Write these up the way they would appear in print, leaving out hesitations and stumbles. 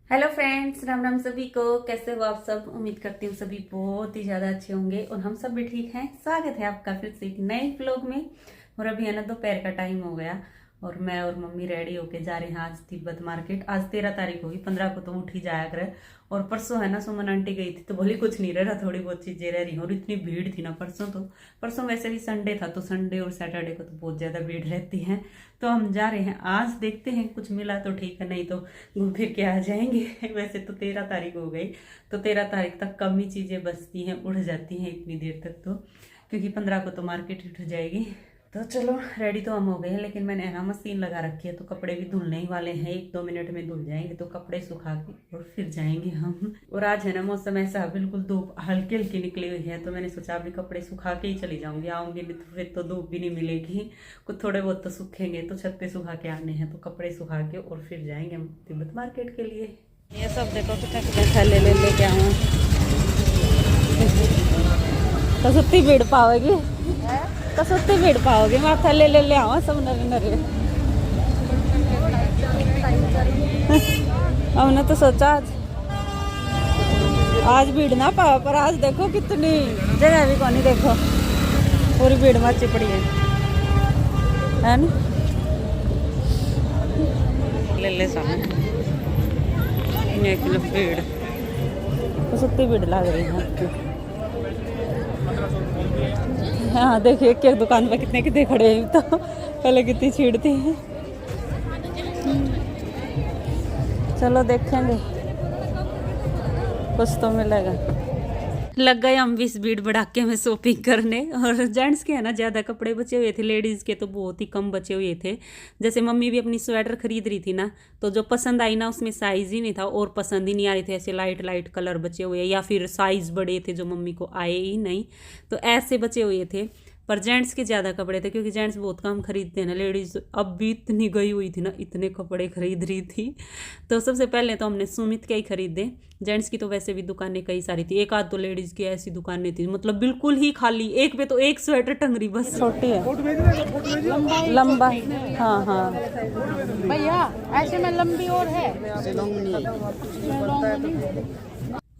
Hello friends, Ram Ram सभी को। कैसे हो आप सब? उम्मीद करती हूँ सभी बहुत ही ज़्यादा अच्छे होंगे और हम सब भी ठीक हैं। स्वागत है आपका फिर से एक नए व्लॉग में। और अभी है ना दोपहर का टाइम हो गया और मैं और मम्मी रेडी होके जा रहे हैं आज तिब्बत मार्केट। आज 13 तारीख होगी, 15 को तो उठ ही जाया करे। और परसों है ना सुमन आंटी गई थी तो बोली कुछ नहीं रह रहा, थोड़ी बहुत चीजें रह रही। और इतनी भीड़ थी ना परसों तो। परसों वैसे भी संडे था तो संडे और सैटरडे को तो बहुत ज्यादा भीड़ रहती है। तो हम जा रहे हैं आज, देखते हैं कुछ मिला तो ठीक है, नहीं तो घूम फिर के आ जाएंगे। वैसे तो 13 तारीख हो गई तो 13 तारीख तक कम ही चीजें बचती हैं, उड़ जाती हैं इतनी देर तक तो, क्योंकि 15 को तो मार्केट उठ जाएगी। तो चलो रेडी तो हम हो गए हैं, लेकिन मैंने है ना मशीन लगा रखी है तो कपड़े भी धुलने ही वाले हैं। 1-2 मिनट में धुल जाएंगे तो कपड़े सुखा के और फिर जाएंगे हम। और आज है ना मौसम ऐसा बिल्कुल धूप हल्की हल्की निकली हुई है तो मैंने सोचा अभी कपड़े सुखा के ही चली जाऊंगी। आऊंगी भी तो फिर तो धूप भी नहीं मिलेगी, कुछ थोड़े बहुत तो सूखेंगे तो छत पे सुखा के आने हैं। तो कपड़े सुखा के और फिर जाएंगे हम तिब्बत मार्केट के लिए। ये सब देखो कितना कितना थैले ले लेके आऊँ तो सुत्ती भीड़ पाओगी, तो सुत्ती भीड़ पाओगे। मैं थैले ले आवा सब नरे नरे। हमने तो सोचा आज भीड़ ना पाओ, पर आज देखो कितनी जगह भी कौन, देखो पूरी भीड़ मची पड़ी है ना। ले सामने 1 किलो भीड़ तो सुत्ती भीड़ लग रही है। हाँ देखिए एक एक दुकान पर कितने कितने खड़े हैं, तो पहले कितनी छीड़ती हैं। चलो देखेंगे कुछ तो मिलेगा। लग गए हम भी इस भीड़ भड़ाके में शॉपिंग करने। और जेंट्स के है ना ज़्यादा कपड़े बचे हुए थे, लेडीज़ के तो बहुत ही कम बचे हुए थे। जैसे मम्मी भी अपनी स्वेटर खरीद रही थी ना, तो जो पसंद आई ना उसमें साइज़ ही नहीं था और पसंद ही नहीं आ रहे थे। ऐसे लाइट लाइट कलर बचे हुए या फिर साइज़ बड़े थे जो मम्मी को आए ही नहीं, तो ऐसे बचे हुए थे। पर जेंट्स के ज़्यादा कपड़े थे क्योंकि जेंट्स बहुत कम खरीदते हैं ना। लेडीज़ अब भी इतनी गई हुई थी ना, इतने कपड़े खरीद रही थी। तो सबसे पहले तो हमने सुमित के ही खरीदे। जेंट्स की तो वैसे भी दुकानें कई सारी थी, एक आध तो लेडीज़ की ऐसी दुकानें थी मतलब बिल्कुल ही खाली। एक पे तो एक स्वेटर टंग रही बस, छोटी है लंबा। हाँ हाँ भैया ऐसे में लंबी और है।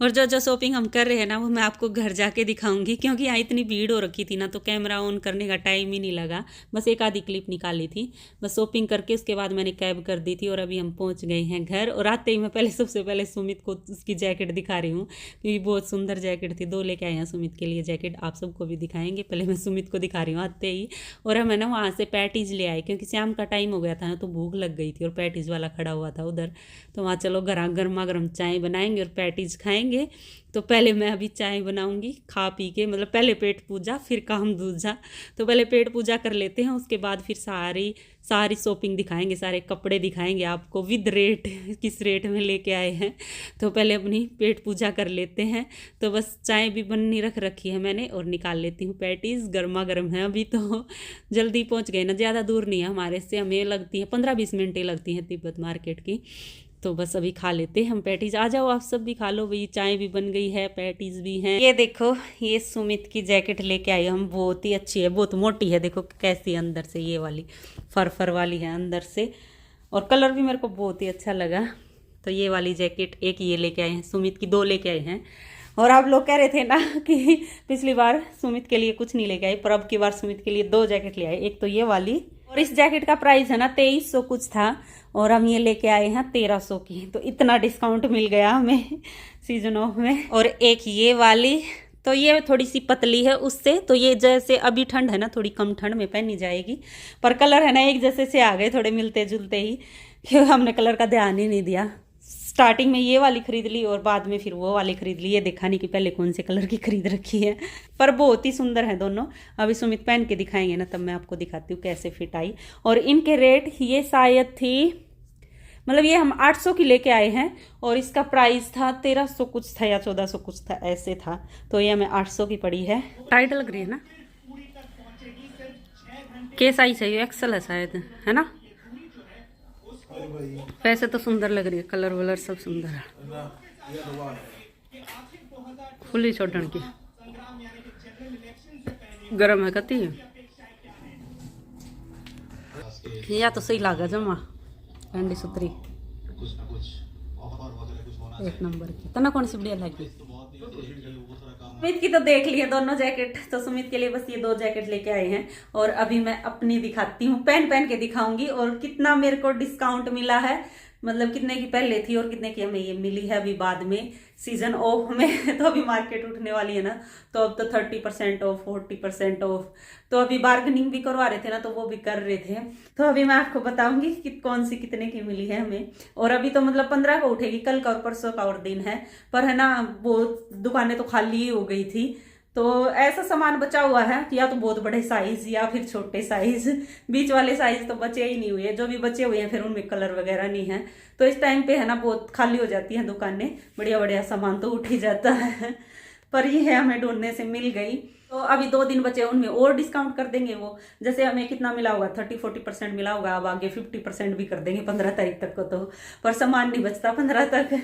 और जो जो शॉपिंग हम कर रहे हैं ना वो मैं आपको घर जाके दिखाऊंगी, क्योंकि यहाँ इतनी भीड़ हो रखी थी ना तो कैमरा ऑन करने का टाइम ही नहीं लगा। बस एक आधी क्लिप निकाली थी बस शॉपिंग करके, उसके बाद मैंने कैब कर दी थी और अभी हम पहुँच गए हैं घर। और आते ही मैं पहले सबसे पहले सुमित को उसकी जैकेट दिखा रही हूँ क्योंकि बहुत सुंदर जैकेट थी। 2 लेके आए हैं सुमित के लिए जैकेट, आप सबको भी दिखाएंगे। पहले मैं सुमित को दिखा रही हूँ आते ही। और हम है ना वहाँ से पैटीज ले आए क्योंकि शाम का टाइम हो गया था ना तो भूख लग गई थी और पैटीज वाला खड़ा हुआ था उधर। तो वहाँ चलो गर्मा गर्म चाय बनाएंगे और पैटीज खाएंगे। तो पहले मैं अभी चाय बनाऊंगी, खा पी के मतलब पहले पेट पूजा फिर काम दूजा। तो पहले पेट पूजा कर लेते हैं, उसके बाद फिर सारी शॉपिंग दिखाएंगे, सारे कपड़े दिखाएंगे आपको विद रेट, किस रेट में लेके आए हैं। तो पहले अपनी पेट पूजा कर लेते हैं। तो बस चाय भी बननी रख रखी है मैंने और निकाल लेती हूँ पैटीज, गर्मा गर्म है अभी। तो जल्दी पहुँच गए ना, ज़्यादा दूर नहीं है हमारे से, हमें लगती है 15-20 मिनट ही लगती हैं तिब्बत मार्केट की। तो बस अभी खा लेते हैं हम पैटीज। आ जाओ आप सब भी खा लो भाई, चाय भी बन गई है, पैटीज भी हैं। ये देखो ये सुमित की जैकेट लेके आई हम, बहुत ही अच्छी है, बहुत मोटी है। देखो कैसी है अंदर से, ये वाली फर वाली है अंदर से और कलर भी मेरे को बहुत ही अच्छा लगा। तो ये वाली जैकेट एक ये लेके आए हैं, सुमित की 2 लेके आए हैं। और आप लोग कह रहे थे ना कि पिछली बार सुमित के लिए कुछ नहीं लेके आए, पर अब की बार सुमित के लिए 2 जैकेट ले आए। एक तो ये वाली, और इस जैकेट का प्राइस है ना 2300 कुछ था और हम ये लेके आए हैं 1300 की। तो इतना डिस्काउंट मिल गया हमें सीजन ऑफ में। और एक ये वाली, तो ये थोड़ी सी पतली है उससे, तो ये जैसे अभी ठंड है ना थोड़ी कम ठंड में पहनी जाएगी। पर कलर है ना एक जैसे से आ गए थोड़े मिलते जुलते ही, क्योंकि हमने कलर का ध्यान ही नहीं दिया। स्टार्टिंग में ये वाली खरीद ली और बाद में फिर वो वाली खरीद ली, ये देखा नहीं कि पहले कौन से कलर की खरीद रखी है। पर बहुत ही सुंदर है दोनों। अभी सुमित पहन के दिखाएंगे ना तब मैं आपको दिखाती हूँ कैसे फिट आई। और इनके रेट ये शायद थी, मतलब ये हम 800 की लेके आए हैं और इसका प्राइस था 1300 कुछ था या 1400 कुछ था, ऐसे था। तो ये हमें 800 की पड़ी है। टाइट लग रही है ना, के साइज है ये, एक्सल है शायद, है ना। वैसे तो सुंदर लग रही है, कलर वलर सब सुंदर है। खुली छोड़न की गरम है कती या तो सही लागा जमा ठंडी सुतरी। एक नंबर की। तना कौन सी बढ़िया लगी? सुमित की तो देख लिए दोनों जैकेट, तो सुमित के लिए बस ये 2 जैकेट लेके आए हैं। और अभी मैं अपनी दिखाती हूँ, पहन पहन के दिखाऊंगी और कितना मेरे को डिस्काउंट मिला है, मतलब कितने की पहले थी और कितने की हमें ये मिली है अभी बाद में सीजन ऑफ में। तो अभी मार्केट उठने वाली है ना, तो अब तो 30% ऑफ, 40% ऑफ, तो अभी बार्गेनिंग भी करवा रहे थे ना, तो वो भी कर रहे थे। तो अभी मैं आपको बताऊंगी कि कौन सी कितने की मिली है हमें। और अभी तो मतलब 15 को उठेगी, कल का और परसों का और दिन है, पर है ना वो दुकानें तो खाली ही हो गई थी। तो ऐसा सामान बचा हुआ है, या तो बहुत बड़े साइज या फिर छोटे साइज, बीच वाले साइज तो बचे ही नहीं हुए। जो भी बचे हुए हैं फिर उनमें कलर वगैरह नहीं है, तो इस टाइम पे है ना बहुत खाली हो जाती हैं दुकानें, बढ़िया बढ़िया सामान तो उठ ही जाता है। पर ये है हमें ढूंढने से मिल गई। तो अभी 2 दिन बचे, उनमें और डिस्काउंट कर देंगे वो। जैसे हमें कितना मिला होगा, 30-40% मिला होगा, अब आगे 50% भी कर देंगे 15 तारीख तक को। तो पर सामान नहीं बचता 15 तक।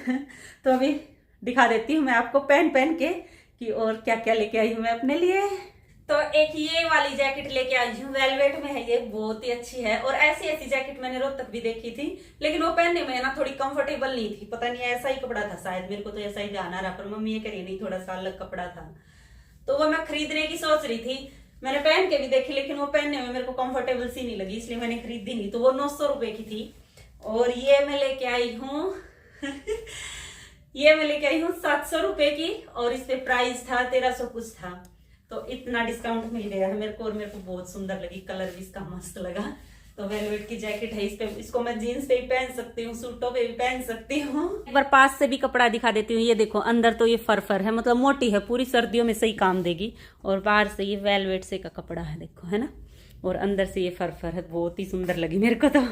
तो अभी दिखा देती हूँ मैं आपको पहन पहन के कि और क्या क्या लेके आई हूँ मैं अपने लिए। तो एक ये वाली जैकेट लेके आई हूँ, वेलवेट में है ये, बहुत ही अच्छी है। और ऐसी ऐसी जैकेट मैंने रोहतक भी देखी थी, लेकिन वो पहनने में ना थोड़ी कंफर्टेबल नहीं थी, पता नहीं ऐसा ही कपड़ा था शायद, मेरे को तो ऐसा ही ध्यान आ रहा, पर मम्मी ये कह नहीं थोड़ा सा अलग कपड़ा था। तो वो मैं खरीदने की सोच रही थी, मैंने पहन के भी देखी, लेकिन वो पहनने में मेरे को कंफर्टेबल सी नहीं लगी, इसलिए मैंने खरीदी नहीं। तो वो 900 रुपए की थी। और ये मैं लेके आई हूँ ये मैं लेके आई हूँ 700 रुपए की, और इस पे प्राइस था 1300 कुछ था। तो इतना डिस्काउंट मिल गया है मेरे को, और मेरे को बहुत सुंदर लगी, कलर भी इसका मस्त लगा। तो वेलवेट की जैकेट है, इस पे इसको मैं जीन्स पे भी पहन सकती हूँ, सूटों पे भी पहन सकती हूँ। एक बार पास से भी कपड़ा दिखा देती हूँ। ये देखो अंदर तो ये फर है, मतलब मोटी है, पूरी सर्दियों में सही काम देगी। और बाहर से ये वेलवेट से का कपड़ा है, देखो है ना, और अंदर से ये फर है, बहुत ही सुंदर लगी मेरे को तो।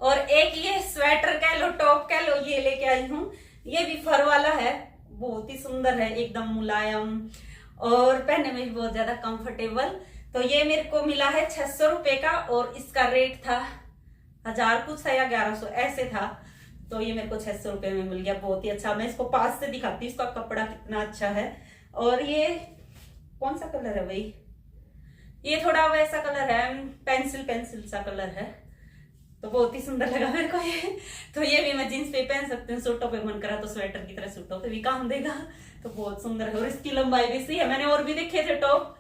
और एक ये स्वेटर कह लो, टॉप कह लो, ये लेके आई हूँ। ये भी फर वाला है, बहुत ही सुंदर है, एकदम मुलायम और पहनने में भी बहुत ज्यादा कंफर्टेबल। तो ये मेरे को मिला है 600 रुपए का, और इसका रेट था 1000 कुछ था या 1100 ऐसे था। तो ये मेरे को 600 रुपए में मिल गया, बहुत ही अच्छा। मैं इसको पास से दिखाती हूँ, इसका कपड़ा कितना अच्छा है। और ये कौन सा कलर है भाई, ये थोड़ा वैसा कलर है, पेंसिल सा कलर है, तो बहुत ही सुंदर लगा मेरे को ये। तो ये भी मैं जींस पे पहन सकती हूँ, सूटों पे मन करा तो स्वेटर की तरह सूटों पे भी काम देगा। तो बहुत सुंदर है, और इसकी लंबाई भी सही है। मैंने और भी देखे थे टॉप,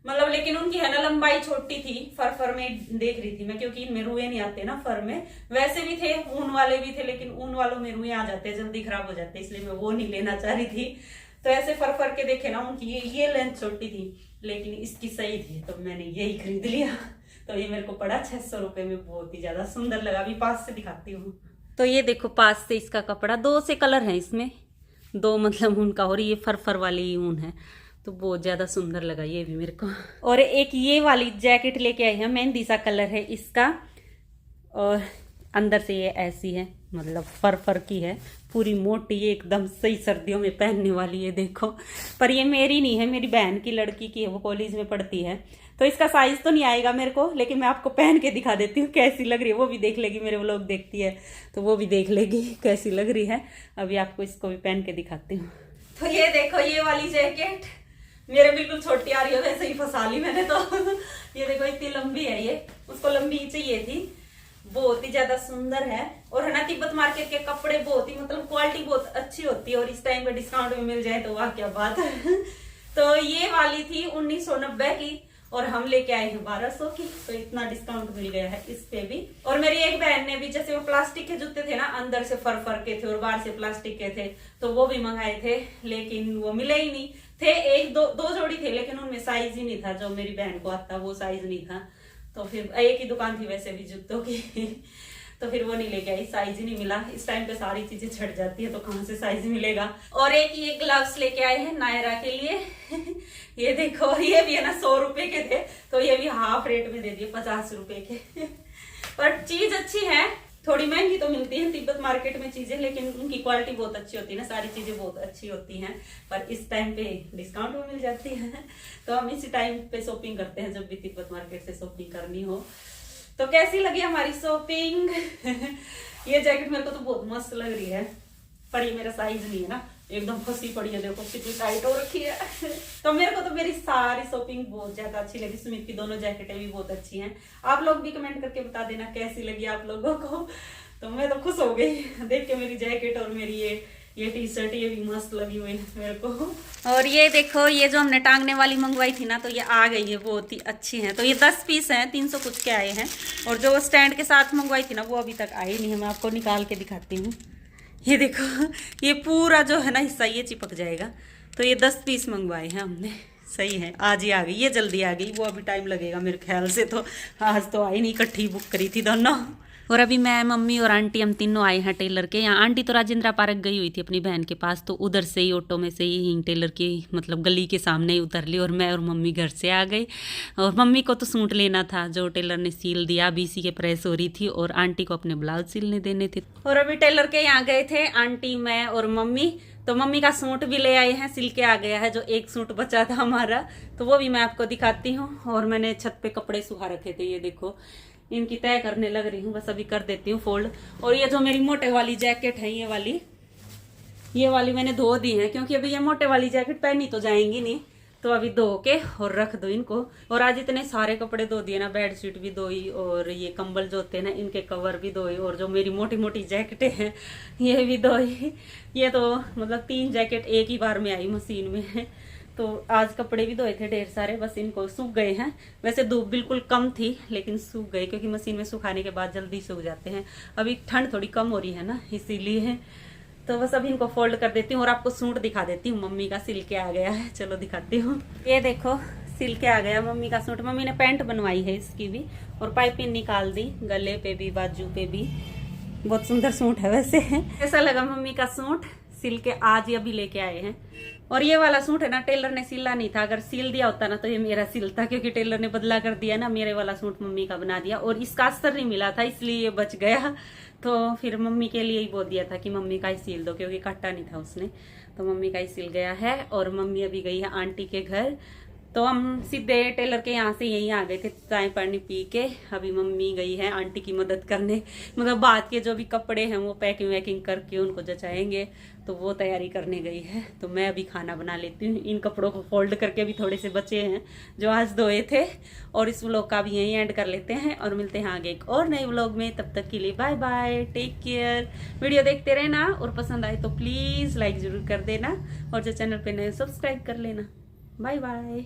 मतलब लेकिन उनकी है ना लंबाई छोटी थी। फर में देख रही थी मैं, क्योंकि इनमें रुए नहीं आते ना फर में, वैसे भी थे ऊन वाले भी थे, लेकिन ऊन वालों में रुए आ जाते हैं, जल्दी खराब हो जाते हैं, इसलिए मैं वो नहीं लेना चाह रही थी। तो ऐसे फर के देखे ना, उनकी ये लेंथ छोटी थी, लेकिन इसकी सही थी, तो मैंने यही खरीद लिया। तो ये मेरे को पड़ा 600 रुपए में, बहुत ही ज्यादा सुंदर लगा। अभी पास से दिखाती हूँ। तो ये देखो पास से इसका कपड़ा, 2 से कलर है इसमें, 2 मतलब ऊन का, और ये फर वाली ऊन है, तो बहुत ज्यादा सुंदर लगा ये भी मेरे को। और एक ये वाली जैकेट लेके आई है, मेहंदी सा कलर है इसका, और अंदर से ये ऐसी है, मतलब फर की है, पूरी मोटी, एकदम सही सर्दियों में पहनने वाली है। देखो, पर ये मेरी नहीं है, मेरी बहन की लड़की की है, वो कॉलेज में पढ़ती है, तो इसका साइज तो नहीं आएगा मेरे को, लेकिन मैं आपको पहन के दिखा देती हूँ कैसी लग रही है। वो भी देख लेगी, मेरे व्लॉग देखती है तो वो भी देख लेगी कैसी लग रही है। अभी आपको इसको भी पहन के दिखाती हूँ। तो ये देखो, ये वाली जैकेट मेरे बिल्कुल छोटी आ रही है, वैसे ही फंसा ली मैंने तो। ये देखो इतनी लंबी है, ये उसको लंबी चाहिए थी, बहुत ही ज्यादा सुंदर है। और है ना, तिब्बत मार्केट के कपड़े बहुत ही मतलब क्वालिटी बहुत अच्छी होती है, और इस टाइम पे डिस्काउंट में मिल जाए तो वाह क्या बात है। तो ये वाली थी 1990 की, और हम लेके आए हैं 1200 की, तो इतना डिस्काउंट मिल गया है इस पे भी। और मेरी एक बहन ने भी, जैसे वो प्लास्टिक के जूते थे ना, अंदर से फर के थे और बाहर से प्लास्टिक के थे, तो वो भी मंगाए थे, लेकिन वो मिले ही नहीं थे। एक दो जोड़ी थे, लेकिन उनमें साइज ही नहीं था, जो मेरी बहन को आता वो साइज नहीं था। तो फिर एक ही दुकान थी वैसे भी जूतों की, तो फिर वो नहीं लेके आई, साइज ही नहीं मिला। इस टाइम पे सारी चीजें छट जाती है, तो कहाँ से साइज मिलेगा। और एक ये ग्लव्स लेके आए हैं नायरा के लिए। ये देखो, ये भी है ना 100 रुपए के थे, तो ये भी हाफ रेट में दे दिए 50 रुपए के। पर चीज अच्छी है, थोड़ी महंगी तो मिलती है तिब्बत मार्केट में चीजें, लेकिन उनकी क्वालिटी बहुत अच्छी होती है ना, सारी चीजें बहुत अच्छी होती हैं। पर इस टाइम पे डिस्काउंट में मिल जाती है, तो हम इसी टाइम पे शॉपिंग करते हैं जब भी तिब्बत मार्केट से शॉपिंग करनी हो। तो कैसी लगी हमारी शॉपिंग? ये जैकेट मेरे को तो बहुत मस्त लग रही है, पर ये मेरा साइज नहीं है ना, एकदम फंसी पड़ी है, देखो कितनी टाइट हो रखी है। तो मेरे को तो मेरी सारी शॉपिंग बहुत ज्यादा अच्छी लगी। सुमित की दोनों जैकेटें भी बहुत अच्छी हैं। आप लोग भी कमेंट करके बता देना कैसी लगी आप लोगों को। तो मैं तो खुश हो गई देख के मेरी जैकेट और मेरी ये टी शर्ट ये भी मस्त लगी हुई है मेरे को। और ये देखो, ये जो हमने टांगने वाली मंगवाई थी ना, तो ये आ गई है, बहुत ही अच्छी है। तो ये 10 पीस हैं, 300 कुछ के आए हैं। और जो स्टैंड के साथ मंगवाई थी ना, वो अभी तक आई नहीं है। मैं आपको निकाल के दिखाती हूँ। ये देखो, ये पूरा जो है ना हिस्सा ये चिपक जाएगा। तो ये 10 पीस मंगवाए हैं हमने। सही है, आज ही आ गई, ये जल्दी आ गई। वो अभी टाइम लगेगा मेरे ख्याल से, तो आज तो आई नहीं, इकट्ठी बुक करी थी दोनों। और अभी मैं, मम्मी और आंटी हम तीनों आए हैं टेलर के यहाँ। आंटी तो राजेंद्रा पार्क गई हुई थी अपनी बहन के पास, तो उधर से ही ऑटो में से ही टेलर की मतलब गली के सामने ही उतर ली। और मैं और मम्मी घर से आ गई। और मम्मी को तो सूट लेना था जो टेलर ने सील दिया, अभी इसी के प्रेस हो रही थी। और आंटी को अपने ब्लाउज सिलने देने थे। और अभी टेलर के यहाँ गए थे आंटी, मैं और मम्मी। तो मम्मी का सूट भी ले आए हैं, सिल के आ गया है। जो एक सूट बचा था हमारा, तो वो भी मैं आपको दिखाती हूँ। और मैंने छत पे कपड़े सुखा रखे थे, ये देखो, इनकी तय करने लग रही हूँ, बस अभी कर देती हूँ फोल्ड। और ये जो मेरी मोटे वाली जैकेट है, ये वाली मैंने धो दी है, क्योंकि अभी ये मोटे वाली जैकेट पहनी तो जाएंगी नहीं, तो अभी धो के और रख दो इनको। और आज इतने सारे कपड़े धो दिए ना, बेडशीट भी धोई, और ये कंबल जो होते हैं ना, इनके कवर भी धोई, और जो मेरी मोटी मोटी जैकेटें हैं ये भी धोई। ये तो मतलब 3 जैकेट एक ही बार में आई मशीन में। तो आज कपड़े भी धोए थे ढेर सारे, बस इनको सूख गए हैं। वैसे धूप बिल्कुल कम थी, लेकिन सूख गए, क्योंकि मशीन में सुखाने के बाद जल्दी सूख जाते हैं। अभी ठंड थोड़ी कम हो रही है ना, इसीलिए। तो बस अभी इनको फोल्ड कर देती हूँ और आपको सूट दिखा देती हूँ। मम्मी का सिल के आ गया है, चलो दिखाती हूँ। ये देखो, सिल के आ गया मम्मी का सूट। मम्मी ने पैंट बनवाई है इसकी भी, और पाइपिंग निकाल दी, गले पे भी बाजू पे भी। बहुत सुंदर सूट है वैसे। ऐसा लगा मम्मी का सूट सिल के आज ही अभी लेके आए हैं। और ये वाला सूट है ना, टेलर ने सिला नहीं था। अगर सिल दिया होता ना तो ये मेरा सिलता, क्योंकि टेलर ने बदला कर दिया ना, मेरे वाला सूट मम्मी का बना दिया। और इसका अस्तर नहीं मिला था, इसलिए ये बच गया। तो फिर मम्मी के लिए ही बोल दिया था कि मम्मी का ही सिल दो, क्योंकि काटा नहीं था उसने। तो मम्मी का ही सिल गया है। और मम्मी अभी गई है आंटी के घर। तो हम सीधे टेलर के यहाँ से यहीं आ गए थे चाय पानी पी के। अभी मम्मी गई है आंटी की मदद करने, मतलब बाद के जो भी कपड़े हैं वो पैकिंग वैकिंग करके उनको जचाएंगे, तो वो तैयारी करने गई है। तो मैं अभी खाना बना लेती हूँ। इन कपड़ों को फोल्ड करके भी थोड़े से बचे हैं जो आज धोए थे। और इस व्लॉग का भी यहीं एंड कर लेते हैं, और मिलते हैं आगे एक और नए व्लॉग में। तब तक के लिए bye bye, take care. Video देखते रहना, और पसंद आए तो प्लीज लाइक जरूर कर देना, और जो चैनल पे नए सब्सक्राइब कर लेना। Bye bye.